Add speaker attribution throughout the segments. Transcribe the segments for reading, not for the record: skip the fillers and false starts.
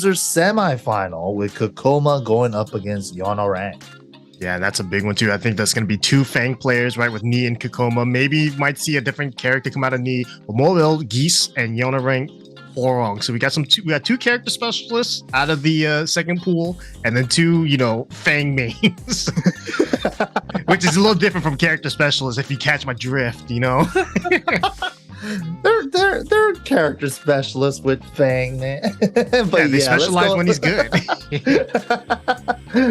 Speaker 1: semifinal with Kokoma going up against Yonorang.
Speaker 2: Yeah, that's a big one too. I think that's going to be two Feng players, right, with Ni and Kokoma. Maybe might see a different character come out of Ni. But MEO-IL, Geese, and Yonorang, Horong. So we got two character specialists out of the second pool, and then two, Feng mains, which is a little different from character specialists. If you catch my drift,
Speaker 1: They're character specialists with Feng, man. But
Speaker 2: they specialize when he's good.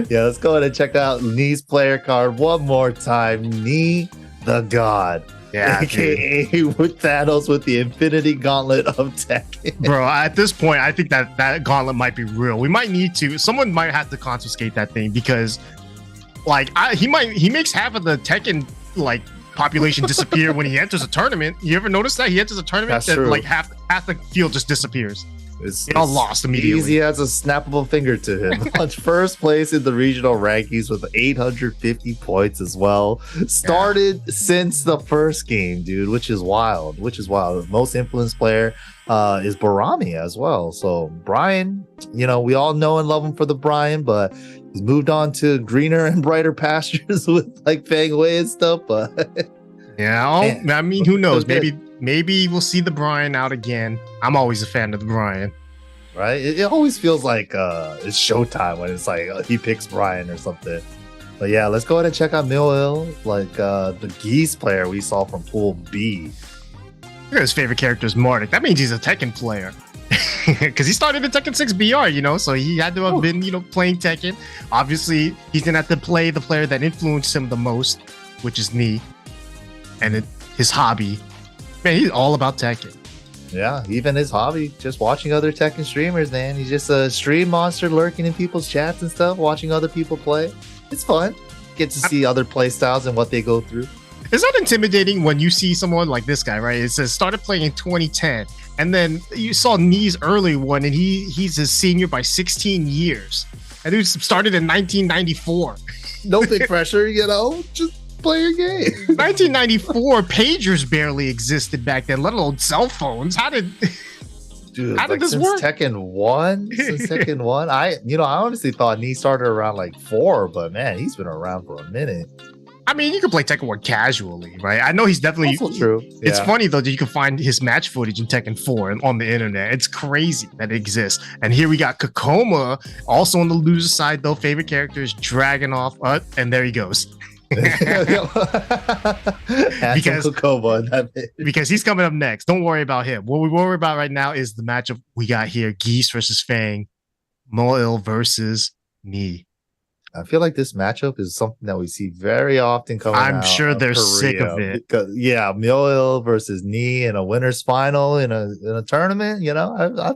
Speaker 1: Yeah, let's go ahead and check out Ni's player card one more time. Ni the God.
Speaker 2: Yeah,
Speaker 1: AKA with Thanos with the Infinity Gauntlet of Tekken.
Speaker 2: Bro, at this point, I think that gauntlet might be real. We might need to. Someone might have to confiscate that thing because, he makes half of the Tekken population disappear when he enters a tournament. You ever notice that he enters a tournament that half the field just disappears? It's all lost immediately.
Speaker 1: Easy as a snappable finger to him. On first place in the regional rankings with 850 points as well. Started since the first game, dude, which is wild. Most influenced player is Barami as well. So Brian, we all know and love him for the Brian, but he's moved on to greener and brighter pastures with Feng Wei and stuff. But
Speaker 2: yeah, I mean, who knows? Maybe we'll see the Brian out again. I'm always a fan of the Brian.
Speaker 1: Right? It always feels like it's showtime when it's he picks Brian or something. But yeah, let's go ahead and check out MEO-IL, the Geese player we saw from Pool B.
Speaker 2: Look at his favorite character is Marduk. That means he's a Tekken player. Because he started in Tekken 6 BR, so he had to have been, playing Tekken. Obviously, he's going to have to play the player that influenced him the most, which is Ni. And his hobby. Man, he's all about Tekken.
Speaker 1: Yeah, even his hobby, just watching other Tekken streamers, man. He's just a stream monster lurking in people's chats and stuff, watching other people play. It's fun. Get to see other play styles and what they go through.
Speaker 2: Is that intimidating when you see someone like this guy, right? It says started playing in 2010, and then you saw Ni's early one, and he's his senior by 16 years. And he started in 1994.
Speaker 1: No big pressure, just play your game.
Speaker 2: 1994, pagers barely existed back then, let alone cell phones. How did this work?
Speaker 1: Tekken 1? Since Tekken 1? I honestly thought Ni started around 4, but man, he's been around for a minute.
Speaker 2: I mean, you can play Tekken 1 casually, right? I know he's definitely...
Speaker 1: Also true.
Speaker 2: It's funny, though, that you can find his match footage in Tekken 4 on the internet. It's crazy that it exists. And here we got Kokoma, also on the loser side, though. Favorite character is Dragunov. And there he goes. because he's coming up next. Don't worry about him. What we worry about right now is the matchup we got here. Geese versus Feng. MEO-IL versus Ni.
Speaker 1: I feel like this matchup is something that we see very often coming out.
Speaker 2: I'm sure they're sick of it.
Speaker 1: Because, MEO-IL versus Ni in a winner's final in a tournament.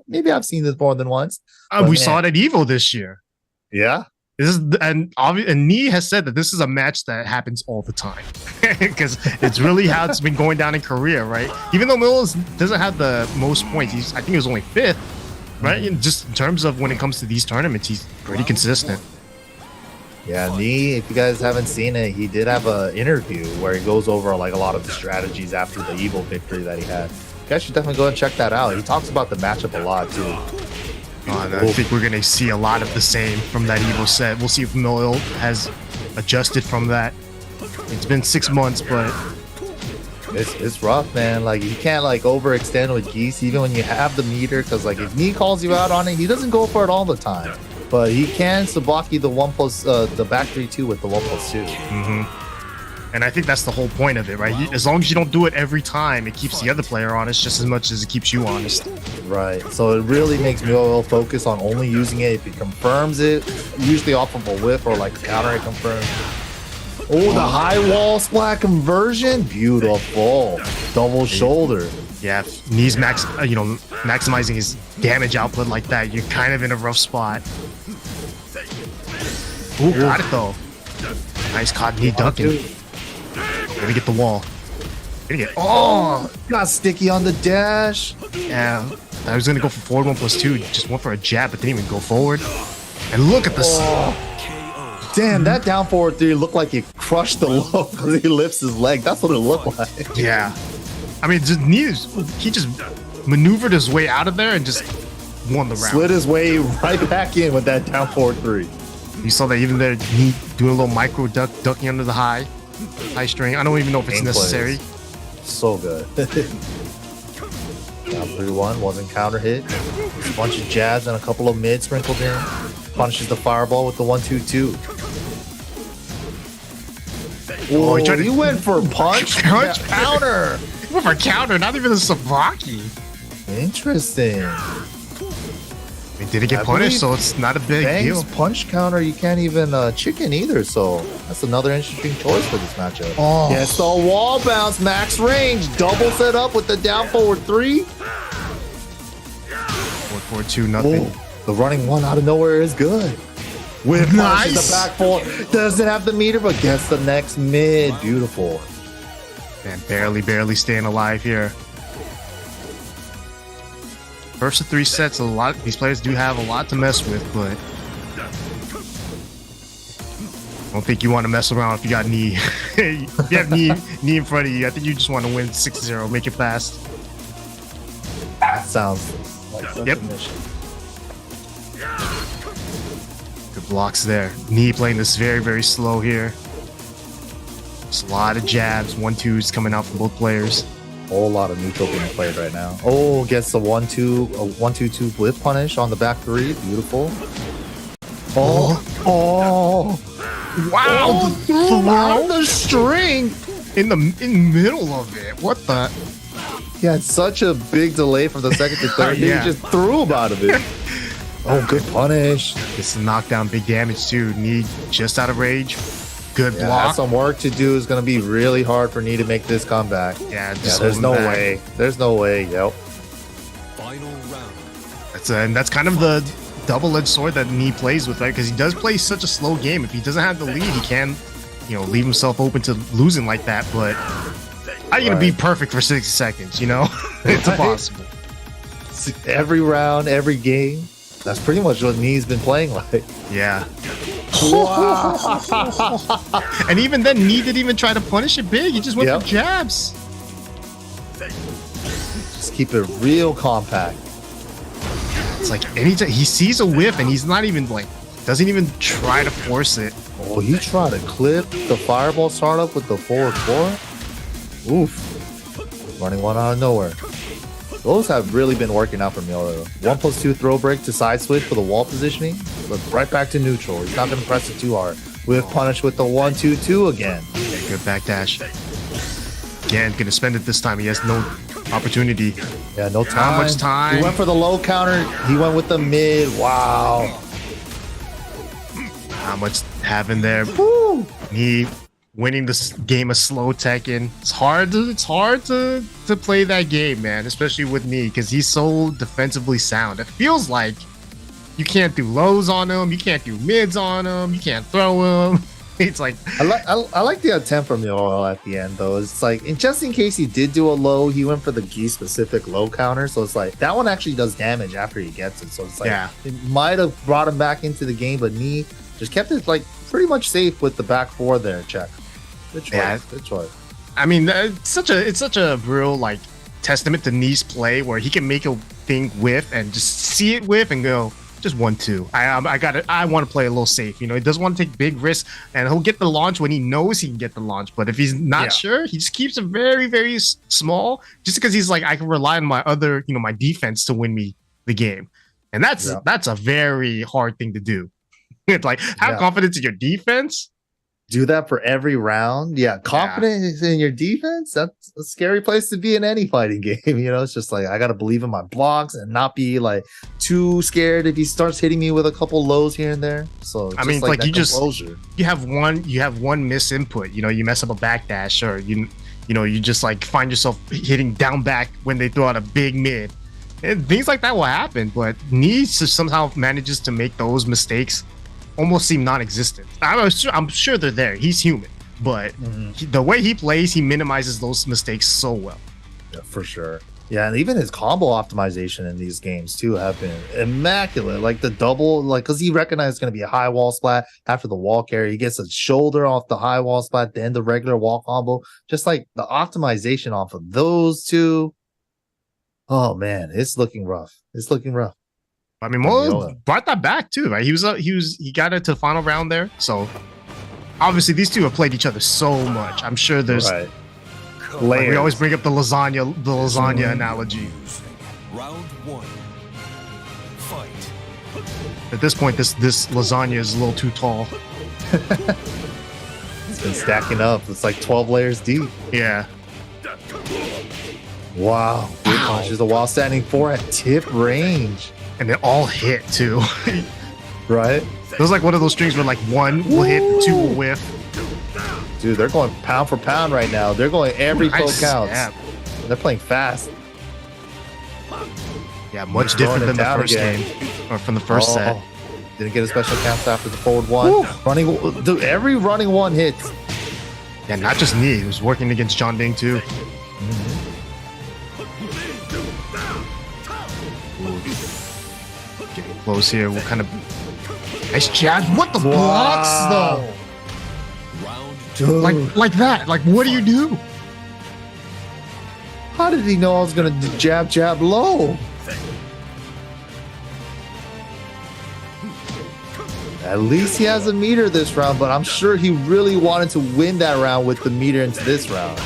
Speaker 1: Maybe I've seen this more than once.
Speaker 2: We saw it at EVO this year.
Speaker 1: Yeah.
Speaker 2: And Ni has said that this is a match that happens all the time because it's really how it's been going down in Korea, right? Even though MEO-IL doesn't have the most points, I think he was only 5th, right? And just in terms of when it comes to these tournaments, he's pretty consistent.
Speaker 1: Yeah, Ni, if you guys haven't seen it, he did have an interview where he goes over a lot of the strategies after the EVO victory that he had. You guys should definitely go and check that out. He talks about the matchup a lot too.
Speaker 2: I think we're going to see a lot of the same from that EVO set. We'll see if MEO-IL has adjusted from that. It's been 6 months, but
Speaker 1: it's rough, man. You can't overextend with Geese even when you have the meter, because if Ni calls you out on it, he doesn't go for it all the time. But he can Sabaki the back 3-2 with the 1+2.
Speaker 2: Mm-hmm. And I think that's the whole point of it, right? As long as you don't do it every time, it keeps the other player honest just as much as it keeps you honest.
Speaker 1: Right. So it really makes MEO-IL focus on only using it if he confirms it, usually off of a whiff or a counter it confirms. Oh, the high wall splat conversion. Beautiful. Double shoulder.
Speaker 2: Yeah, Ni's maximizing his damage output like that, you're kind of in a rough spot. Ooh, got it though. Nice caught Ni ducking. Gonna get the wall.
Speaker 1: Got sticky on the dash.
Speaker 2: Yeah, I was gonna go for forward 1+2. Just went for a jab, but didn't even go forward. And look at this.
Speaker 1: Damn, that down forward 3 looked like he crushed the low because he lifts his leg. That's what it looked like.
Speaker 2: Yeah. I mean, he just maneuvered his way out of there and just won the round.
Speaker 1: Slid his way right back in with that down forward 3.
Speaker 2: You saw that even there, he doing a little micro ducking under the high string. I don't even know if it's necessary.
Speaker 1: So good. Down 3-1, wasn't counter hit. A bunch of jabs and a couple of mid sprinkled in. Punishes the fireball with the 1-2-2. Oh, he went for punch counter.
Speaker 2: He went for counter, not even a Sabaki.
Speaker 1: Interesting.
Speaker 2: He didn't get punished, so it's not a big deal.
Speaker 1: Punch counter, you can't even chicken either, so that's another interesting choice for this matchup.
Speaker 2: Oh.
Speaker 1: Yes, the wall bounce, max range, double set up with the down forward 3.
Speaker 2: 4-4-2, nothing.
Speaker 1: Oh, the running one out of nowhere is good. With
Speaker 2: nice.
Speaker 1: The back 4, doesn't have the meter, but gets the next mid. Beautiful.
Speaker 2: Man, barely staying alive here. First of 3 sets, these players do have a lot to mess with, but I don't think you want to mess around if you got knee. If you have knee in front of you, I think you just want to win 6-0, make it fast.
Speaker 1: That sounds like such a mission.
Speaker 2: Good blocks there. Knee playing this very slow here. Just a lot of jabs, 1-2s coming out from both players.
Speaker 1: Whole lot of neutral being played right now. Oh, gets the 1-2-2 with punish on the back 3. Beautiful. Oh!
Speaker 2: Wow!
Speaker 1: Through the string
Speaker 2: in the middle of it. What the?
Speaker 1: He had such a big delay from the second to third. He just threw him out of it. Oh, good punish.
Speaker 2: This is knockdown, big damage too. Knee just out of rage. Good block.
Speaker 1: Has some work to do. It's going to be really hard for Knee to make this comeback. There's no way. There's no way. Yep.
Speaker 3: Final round.
Speaker 2: That's kind of the double-edged sword that Knee plays with, right? Because he does play such a slow game. If he doesn't have the lead, he can, leave himself open to losing like that. But how are you going to be perfect for 60 seconds? It's impossible.
Speaker 1: Every round, every game. That's pretty much what Knee's been playing like.
Speaker 2: Yeah. Wow. And even then, Knee didn't even try to punish it big. He just went for jabs.
Speaker 1: Just keep it real compact.
Speaker 2: It's like anytime he sees a whiff and he's not even doesn't even try to force it.
Speaker 1: Oh, he tried to clip the fireball startup with the forward 4. Oof. Running one out of nowhere. Those have really been working out for MEO-IL. 1+2 throw break to side switch for the wall positioning, but right back to neutral. He's not going to press it too hard. With punish with the 1-2-2 again.
Speaker 2: Okay, good backdash. Again, gonna spend it this time. He has no opportunity.
Speaker 1: Yeah, no time.
Speaker 2: Not much time.
Speaker 1: He went for the low counter. He went with the mid. Wow.
Speaker 2: Not much having there. Woo! He winning this game of slow Tekken. It's hard to play that game, man, especially with me, because he's so defensively sound. It feels like you can't do lows on him, you can't do mids on him, you can't throw him. It's like
Speaker 1: I like the attempt from MEO-IL at the end though. It's like, and just in case he did do a low, he went for the Geese specific low counter. So it's like that one actually does damage after he gets it. So it's like it might have brought him back into the game, but Knee just kept it pretty much safe with the back 4 there. Check. Good choice. Good choice.
Speaker 2: I mean, it's such a real testament to Knee's play where he can make a thing whiff and just see it whiff and go just 1-2. I want to play a little safe. He doesn't want to take big risks, and he'll get the launch when he knows he can get the launch. But if he's not sure, he just keeps it very, very small, just because he's like, I can rely on my other, my defense to win me the game, and that's a very hard thing to do. It's like have confidence in your defense.
Speaker 1: Do that for every round. Confidence in your defense, that's a scary place to be in any fighting game. It's just like I gotta believe in my blocks and not be too scared if he starts hitting me with a couple lows here and there. So
Speaker 2: I mean, you have one miss input. You mess up a backdash, or you just find yourself hitting down back when they throw out a big mid, and things like that will happen. But Knee somehow manages to make those mistakes almost seem non-existent. I'm sure they're there. He's human, but the way he plays, he minimizes those mistakes so well.
Speaker 1: Yeah, for sure. Yeah, and even his combo optimization in these games too have been immaculate. Like the double, because he recognized it's going to be a high wall splat after the wall carry. He gets a shoulder off the high wall splat, then the regular wall combo. Just the optimization off of those two. Oh man, it's looking rough. It's looking rough.
Speaker 2: I mean, Mo brought that back too, right? He got it to the final round there. So obviously these two have played each other so much. I'm sure there's like, we always bring up the lasagna analogy.
Speaker 3: Round 1. Fight.
Speaker 2: At this point, this lasagna is a little too tall.
Speaker 1: It's been stacking up. It's like 12 layers deep.
Speaker 2: Yeah.
Speaker 1: Wow. Good punches. The while standing 4 at tip range.
Speaker 2: And they all hit too.
Speaker 1: Right?
Speaker 2: It was like one of those strings where like 1 will hit, 2 will whiff.
Speaker 1: Dude, they're going pound for pound right now. They're going every poke counts.
Speaker 2: Snap.
Speaker 1: They're playing fast.
Speaker 2: Yeah, much different than the first game. Or from the first set.
Speaker 1: Didn't get a special counts after the forward 1. Running, dude, every running 1 hits.
Speaker 2: Yeah, not just me. He was working against John Ding too. Getting close here. What kind of nice jab? What the blocks though?
Speaker 1: Dude.
Speaker 2: Like that. Like what do you do?
Speaker 1: How did he know I was gonna jab low? At least he has a meter this round, but I'm sure he really wanted to win that round with the meter into this round.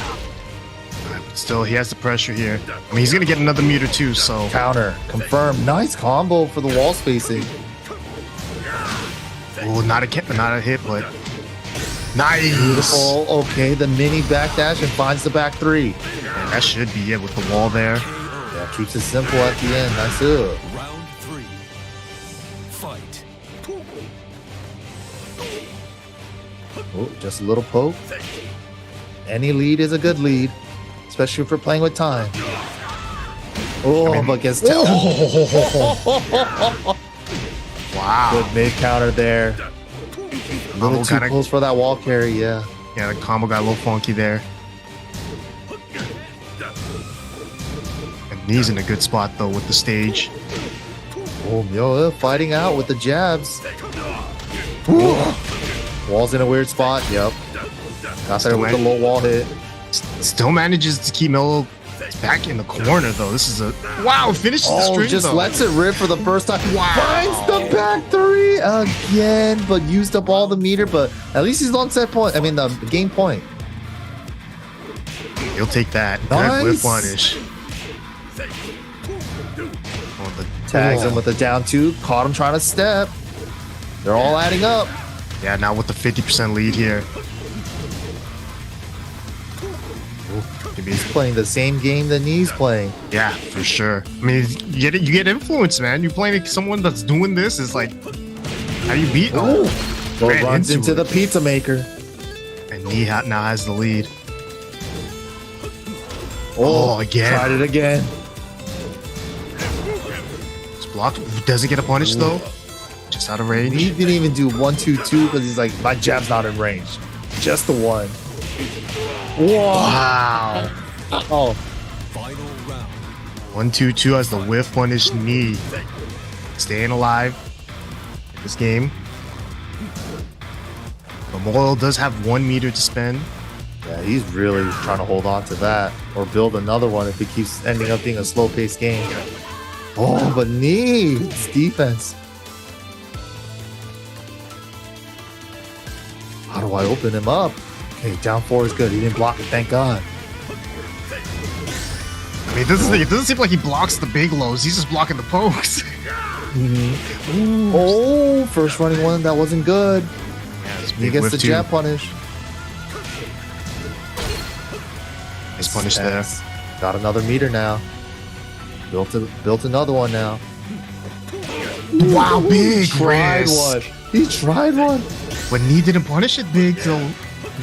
Speaker 2: Still, he has the pressure here. I mean, he's gonna get another meter too, so.
Speaker 1: Counter, confirm. Nice combo for the wall spacing.
Speaker 2: Oh, not a hit, but nice.
Speaker 1: Beautiful. Okay, the mini backdash and finds the back 3.
Speaker 2: Yeah, that should be it with the wall there.
Speaker 1: Yeah, keeps it simple at the end. Nice hook.
Speaker 3: Round 3. Fight.
Speaker 1: Oh, just a little poke. Any lead is a good lead, especially if we're playing with time. Oh, but gets
Speaker 2: Wow.
Speaker 1: Good mid counter there. A little too close for that wall carry, yeah.
Speaker 2: Yeah, the combo got a little funky there. And he's in a good spot though with the stage.
Speaker 1: Oh, MEO-IL fighting out with the jabs. Ooh. Wall's in a weird spot, yep. Got there with the low wall hit.
Speaker 2: Still manages to keep MEO back in the corner though. This is a wow, finishes the string
Speaker 1: just
Speaker 2: though.
Speaker 1: Lets it rip for the first time.
Speaker 2: Wow.
Speaker 1: Finds the back 3 again, but used up all the meter, but at least he's on set point. I mean the game point.
Speaker 2: He'll take that.
Speaker 1: Nice.
Speaker 2: Good whip punish.
Speaker 1: Tags him with a down 2. Caught him trying to step. They're all adding up.
Speaker 2: Yeah, now with the 50% lead here.
Speaker 1: He's playing the same game that Knee's playing.
Speaker 2: Yeah, for sure. I mean, you get influence, man. You're playing somone that's doing this. Is like, how do you beat?
Speaker 1: Well, runs into the pizza maker.
Speaker 2: And Knee now has the lead.
Speaker 1: Oh,
Speaker 2: again.
Speaker 1: Tried it again.
Speaker 2: It's blocked. Doesn't get a punish though. Just out of range.
Speaker 1: He didn't even do 1-2-2 because he's like, my jab's not in range. Just the 1. Whoa.
Speaker 2: Wow.
Speaker 1: Oh.
Speaker 3: Final round.
Speaker 2: 1-2-2 has the whiff punish Knee. Staying alive this game. But MEO-IL does have 1 meter to spend.
Speaker 1: Yeah, he's really trying to hold on to that or build another one if it keeps ending up being a slow-paced game. Oh, but Knee, it's defense. How do I open him up? Okay, down 4 is good. He didn't block it, thank God.
Speaker 2: I mean, it doesn't seem like he blocks the big lows. He's just blocking the pokes.
Speaker 1: Oh, first running 1, that wasn't good.
Speaker 2: Yeah,
Speaker 1: He gets the jab punish.
Speaker 2: Nice punish there.
Speaker 1: Got another meter now. Built another one now.
Speaker 2: Wow, big
Speaker 1: Tried one. He tried one.
Speaker 2: But Knee didn't punish it big, so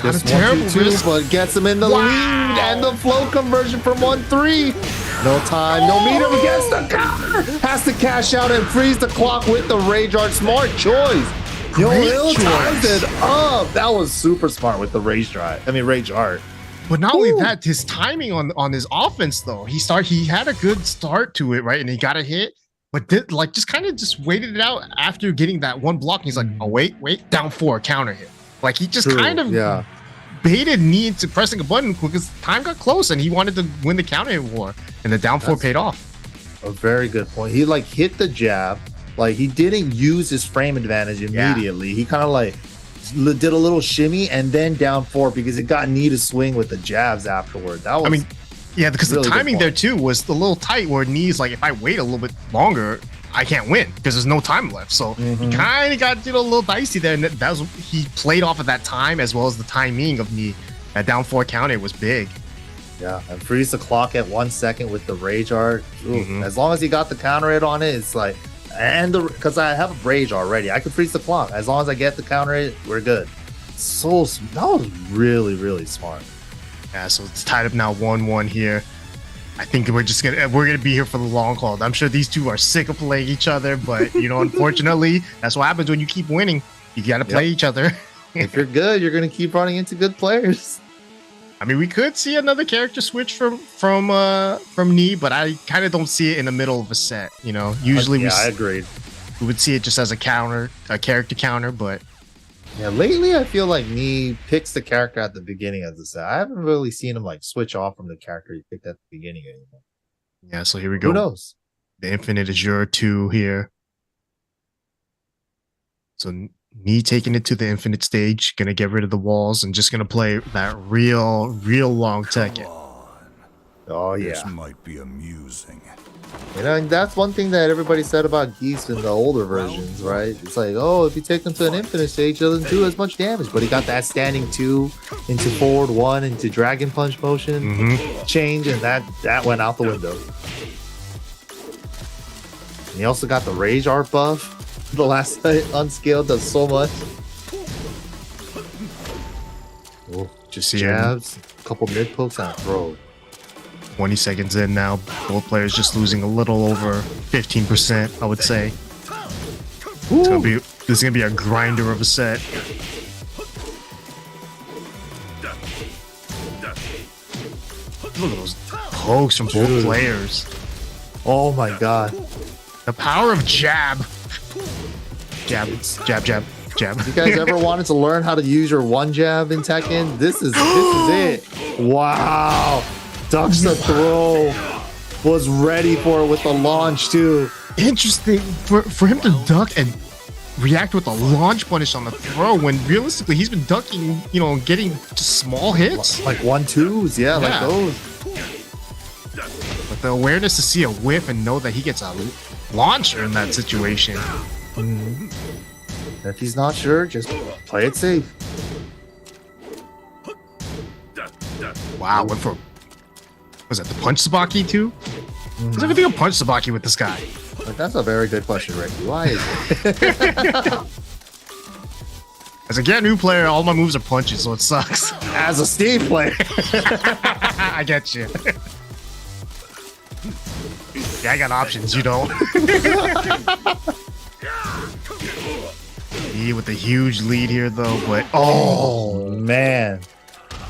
Speaker 2: not a terrible risk.
Speaker 1: But gets him in the lead and the flow conversion from 1-3. No time, no meter, but gets the counter. Has to cash out and freeze the clock with the Rage Art. Smart choice. MEO-IL timed it up. That was super smart with the Rage Art.
Speaker 2: But not only that, his timing on his offense though. He had a good start to it, right? And he got a hit, but just waited it out after getting that 1 block. And he's like, oh wait, down 4, counter hit. Like he just baited Knee into pressing a button because time got close and he wanted to win the counter hit war, and the down 4 paid off.
Speaker 1: A very good point. He hit the jab, Like he didn't use his frame advantage immediately. He kind of like did a little shimmy and then down 4 because it got Knee to swing with the jabs afterward. That was,
Speaker 2: I mean, yeah, because
Speaker 1: really
Speaker 2: the timing there too was a little tight where Knee's like, if I wait a little bit longer, I can't win because there's no time left. So he kind of got a little dicey there, and that was he played off of that time as well as the timing of Knee. That down 4 counter was big.
Speaker 1: Yeah, and freeze the clock at 1 second with the Rage Art. As long as he got the counter hit on it, it's like, and because I have a Rage already, I can freeze the clock. As long as I get the counter hit, we're good. So that was really, really smart.
Speaker 2: Yeah, so it's tied up now 1-1 here. I think we're gonna be here for the long haul. I'm sure these two are sick of playing each other, but you know, unfortunately, that's what happens when you keep winning. You gotta play each other.
Speaker 1: If you're good, you're gonna keep running into good players.
Speaker 2: I mean, we could see another character switch from Knee, but I kind of don't see it in the middle of a set. You know, usually
Speaker 1: I agreed.
Speaker 2: We would see it just as a character counter, but
Speaker 1: yeah, lately I feel like Knee picks the character at the beginning of the set. I haven't really seen him like switch off from the character he picked at the beginning anymore.
Speaker 2: Yeah, so here we go.
Speaker 1: Who knows?
Speaker 2: The Infinite is your 2 here. So Knee taking it to the Infinite stage, gonna get rid of the walls and just gonna play that real long Tekken.
Speaker 1: Oh yeah,
Speaker 3: This might be amusing.
Speaker 1: you know, and that's one thing that everybody said about Geese in the older versions, right? It's like, oh, if you take him to an Infinite stage, he doesn't do as much damage, but he got that standing 2 into forward 1 into Dragon Punch motion change, and that went out the window. And he also got the Rage Art buff. The last unscaled does so much. Oh, just jabs, a couple mid pokes and a throw.
Speaker 2: 20 seconds in now. Both players just losing a little over 15%, I would say. This is gonna be a grinder of a set. Look at those pokes from both players.
Speaker 1: Oh my god.
Speaker 2: The power of jab. Jab, jab, jab, jab.
Speaker 1: You guys ever wanted to learn how to use your one jab in Tekken? This is it. Wow. Ducks the throw. Was ready for it with the launch too.
Speaker 2: Interesting for him to duck and react with a launch punish on the throw when realistically he's been ducking, you know, getting just small hits.
Speaker 1: Like 1-2s, yeah, like those.
Speaker 2: But the awareness to see a whiff and know that he gets a launcher in that situation.
Speaker 1: If he's not sure, just play it safe.
Speaker 2: Wow, went for, was that the punch Sabaki too? Is everything a punch Sabaki with this guy?
Speaker 1: Like, that's a very good question, Ricky. Why is it?
Speaker 2: As a get new player, all my moves are punches, so it sucks.
Speaker 1: As a Steve player.
Speaker 2: I get you. Yeah, I got options, you don't. He with a huge lead here though, but
Speaker 1: oh man.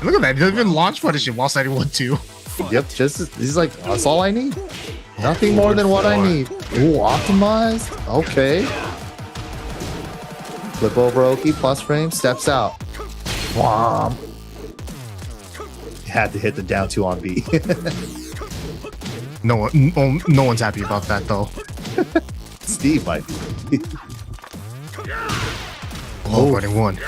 Speaker 2: Look at that, he doesn't even launch punish it while setting 1-2.
Speaker 1: Yep, he's like, that's all I need. Nothing more than what I need. Ooh, optimized? Okay. Flip over Oki, plus frame, steps out. Whomp. Had to hit the down 2 on B.
Speaker 2: No one's happy about that though.
Speaker 1: Steve might be.
Speaker 2: Running 1.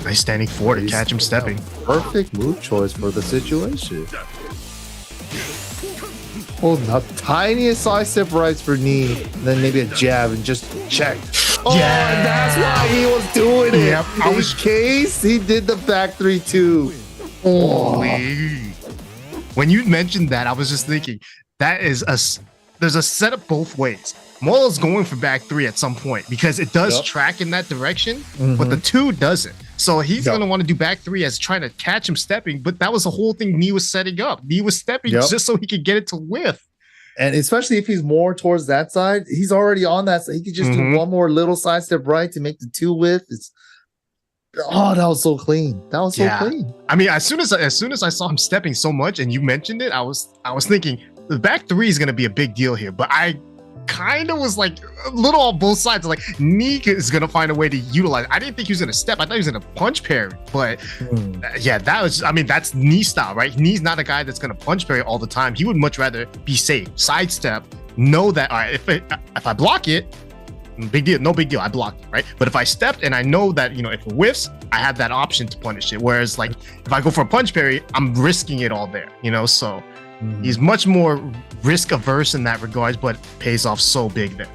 Speaker 2: Nice standing 4 to catch him stepping.
Speaker 1: Perfect move choice for the situation. Hold the tiniest side step rights for knee, then maybe a jab and just check. Oh, yeah, that's why he was doing it.
Speaker 2: Yep,
Speaker 1: In case he did the back 3-2.
Speaker 2: Holy. When you mentioned that, I was just thinking that is there's a setup both ways. MEO-IL's going for back 3 at some point because it does track in that direction, but the 2 doesn't. So he's going to want to do back 3 as trying to catch him stepping, but that was the whole thing Knee was setting up. Knee was stepping just so he could get it to whiff.
Speaker 1: And especially if he's more towards that side, he's already on that side. He could just do one more little side step right to make the 2 whiff. That was so clean. That was so clean.
Speaker 2: I mean, as soon as I saw him stepping so much and you mentioned it, I was thinking the back 3 is going to be a big deal here, but I kind of was like a little on both sides. Like Knee is gonna find a way to utilize. I didn't think he was gonna step. I thought he was gonna punch parry. But yeah, that's Knee style, right? Knee's not a guy that's gonna punch parry all the time. He would much rather be safe, sidestep, know that, all right, if I block it, big deal, no big deal, I blocked it, right? But if I stepped and I know that, you know, if it whiffs, I have that option to punish it. Whereas like if I go for a punch parry, I'm risking it all there, you know? So he's much more risk averse in that regards, but pays off so big there.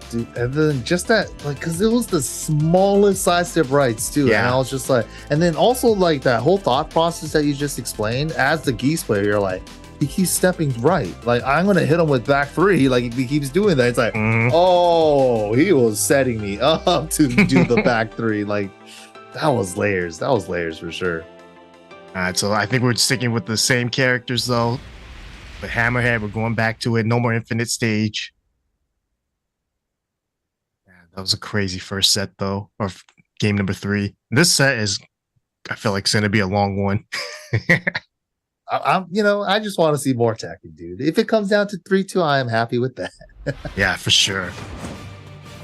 Speaker 1: Dude, and then just that, like, because it was the smallest sidestep rights too.
Speaker 2: Yeah.
Speaker 1: And I was just like, and then also like that whole thought process that you just explained, as the Geese player, you're like, he keeps stepping right. Like, I'm gonna hit him with back three. Like, if he keeps doing that, it's like, oh, he was setting me up to do the back three. Like, that was layers. That was layers for sure.
Speaker 2: All right, so I think we're sticking with the same characters though. But Hammerhead, we're going back to it. No more infinite stage. That was a crazy first set though, or game number 3. This set is, I feel like it's gonna be a long one.
Speaker 1: I'm, you know, I just want to see more Tekken, dude. If it comes down to 3-2, I am happy with that.
Speaker 2: Yeah, for sure.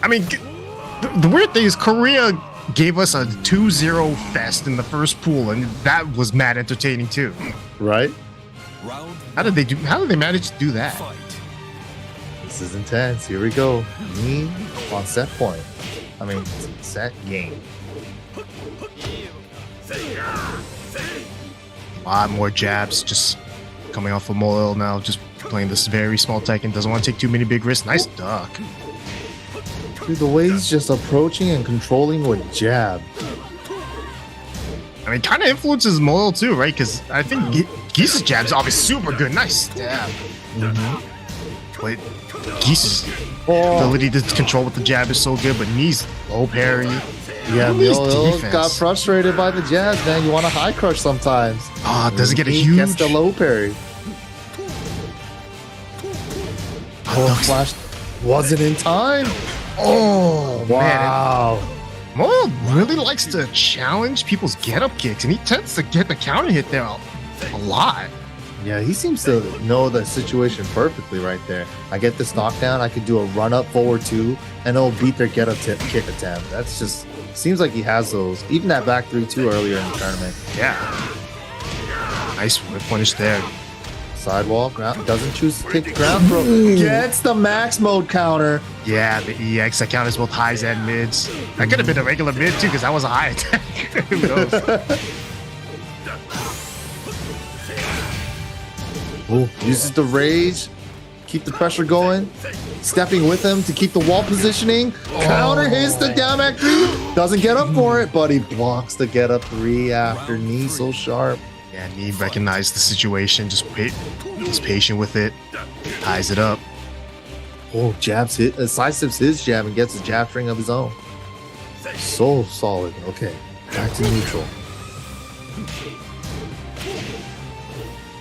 Speaker 2: I mean, the weird thing is Korea gave us a 2-0 fest in the first pool, and that was mad entertaining too.
Speaker 1: Right?
Speaker 2: How did they manage to do that?
Speaker 1: This is intense. Here we go. Me on set point. I mean, set game.
Speaker 2: A lot more jabs just coming off of MEO-IL now, just playing this very small Tekken. Doesn't want to take too many big risks. Nice duck.
Speaker 1: Dude, the way he's just approaching and controlling with jab.
Speaker 2: I mean, kind of influences MEO-IL too, right? Because I think Geese's jab's obviously super good. Nice stab. But Geese's ability to control with the jab is so good, but Knee's low parry.
Speaker 1: Yeah, MEO-IL got frustrated by the jabs, man. You want to high crush sometimes.
Speaker 2: Does it get a
Speaker 1: He
Speaker 2: huge...
Speaker 1: gets the low parry. Flash wasn't in time.
Speaker 2: Oh,
Speaker 1: wow.
Speaker 2: Man. MEO-IL really likes to challenge people's get-up kicks, and he tends to get the counter hit there a lot.
Speaker 1: Yeah, he seems to know the situation perfectly right there. I get this knockdown, I could do a run-up forward 2, and it'll beat their get-up kick attempt. That's just... Seems like he has those. Even that back 3-2 earlier in the tournament.
Speaker 2: Yeah. Nice whip punish there.
Speaker 1: Sidewall, ground, doesn't choose to take the ground throw. Gets the max mode counter.
Speaker 2: Yeah, the EX that counters both highs and mids. That could have been a regular mid too, because that was a high attack. Who knows?
Speaker 1: Ooh, uses the rage. Keep the pressure going. Stepping with him to keep the wall positioning. Counter hits the down back 3. Doesn't get up for it, but he blocks the get up 3 after. Knee so sharp.
Speaker 2: Yeah, Knee recognized the situation, just patient with it, ties it up.
Speaker 1: Oh, jabs hit, sidesteps his jab and gets a jab string of his own. So solid. Okay, back to neutral.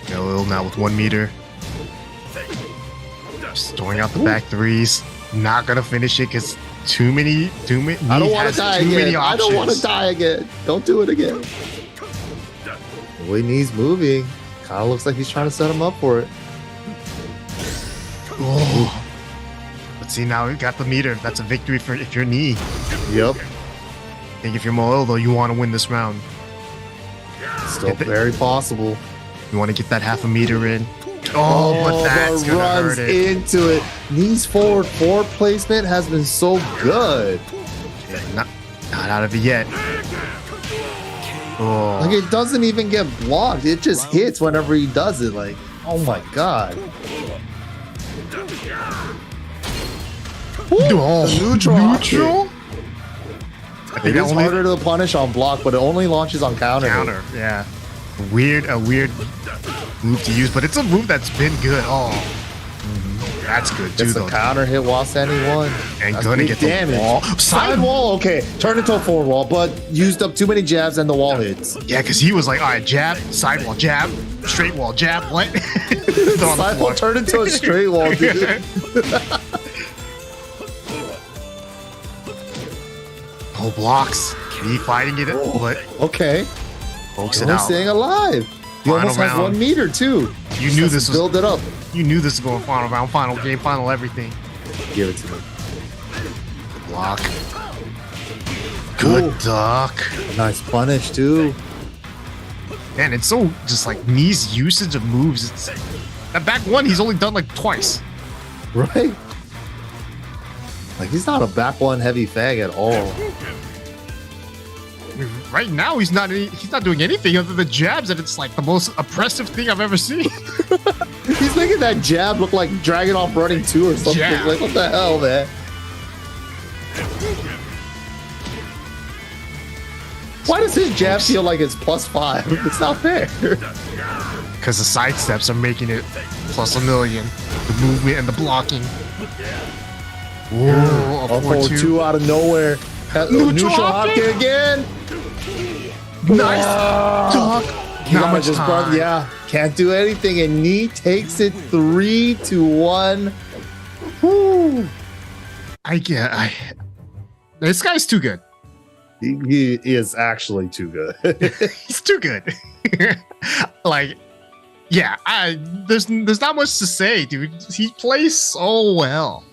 Speaker 2: MEO-IL now with 1 meter. Just throwing out the back 3s. Not gonna finish it because too many.
Speaker 1: I don't want to die again. I don't want to die again. Don't do it again. The way Knee's moving, kind of looks like he's trying to set him up for it.
Speaker 2: Oh. But see, now we got the meter. That's a victory for if you're Knee.
Speaker 1: Yep.
Speaker 2: I think if you're MEO-IL though, you want to win this round.
Speaker 1: Still very possible.
Speaker 2: You want to get that half a meter in. Oh, but that's gonna
Speaker 1: runs
Speaker 2: hurt it.
Speaker 1: into it. Knee's forward 4 placement has been so good.
Speaker 2: Yeah, not out of it yet. Oh.
Speaker 1: Like, it doesn't even get blocked. It just hits whenever he does it. Like, oh my god.
Speaker 2: Oh,
Speaker 1: neutral?
Speaker 2: I think
Speaker 1: It is harder to punish on block, but it only launches on counter.
Speaker 2: Yeah. A weird move to use, but it's a move that's been good. Oh, that's good too.
Speaker 1: It's a counter hit while standing 1.
Speaker 2: And
Speaker 1: That's
Speaker 2: gonna
Speaker 1: big
Speaker 2: get
Speaker 1: damage.
Speaker 2: the wall.
Speaker 1: Side wall, okay. Turned into a forward wall, but used up too many jabs and the wall hits.
Speaker 2: Yeah, because he was like, all right, jab, side wall, jab, straight wall, jab, what?
Speaker 1: Side wall turned into a straight wall, dude.
Speaker 2: Oh, blocks. He fighting it, but
Speaker 1: okay.
Speaker 2: pokes it
Speaker 1: Only
Speaker 2: out.
Speaker 1: staying alive. He
Speaker 2: Final
Speaker 1: almost has
Speaker 2: round.
Speaker 1: 1 meter too.
Speaker 2: You knew this was.
Speaker 1: Build it up.
Speaker 2: You knew this was going final round, final game, final everything.
Speaker 1: Give it to me.
Speaker 2: Block. Good
Speaker 1: Ooh.
Speaker 2: duck.
Speaker 1: Nice punish too.
Speaker 2: Man, it's so just like Knee's usage of moves. It's that back 1 he's only done like twice.
Speaker 1: Right? Like, he's not a back one heavy Fang at all.
Speaker 2: I mean, right now, he's not doing anything other than jabs, and it's like the most oppressive thing I've ever seen.
Speaker 1: He's making that jab look like Dragon Off Running 2 or something.
Speaker 2: Yeah.
Speaker 1: Like, what the hell, man? Why does his jab feel like it's +5? It's not fair.
Speaker 2: Because the side steps are making it +1,000,000. The movement and the blocking. Whoa, a 4-2
Speaker 1: out of nowhere. Neutral Hopkick again.
Speaker 2: Nice dog.
Speaker 1: You
Speaker 2: Not
Speaker 1: gotta
Speaker 2: much
Speaker 1: just
Speaker 2: time.
Speaker 1: yeah, can't do anything, and Knee takes it 3-1. Woo.
Speaker 2: This guy's too good.
Speaker 1: He is actually too good.
Speaker 2: He's too good. Like, yeah, there's not much to say, dude. He plays so well.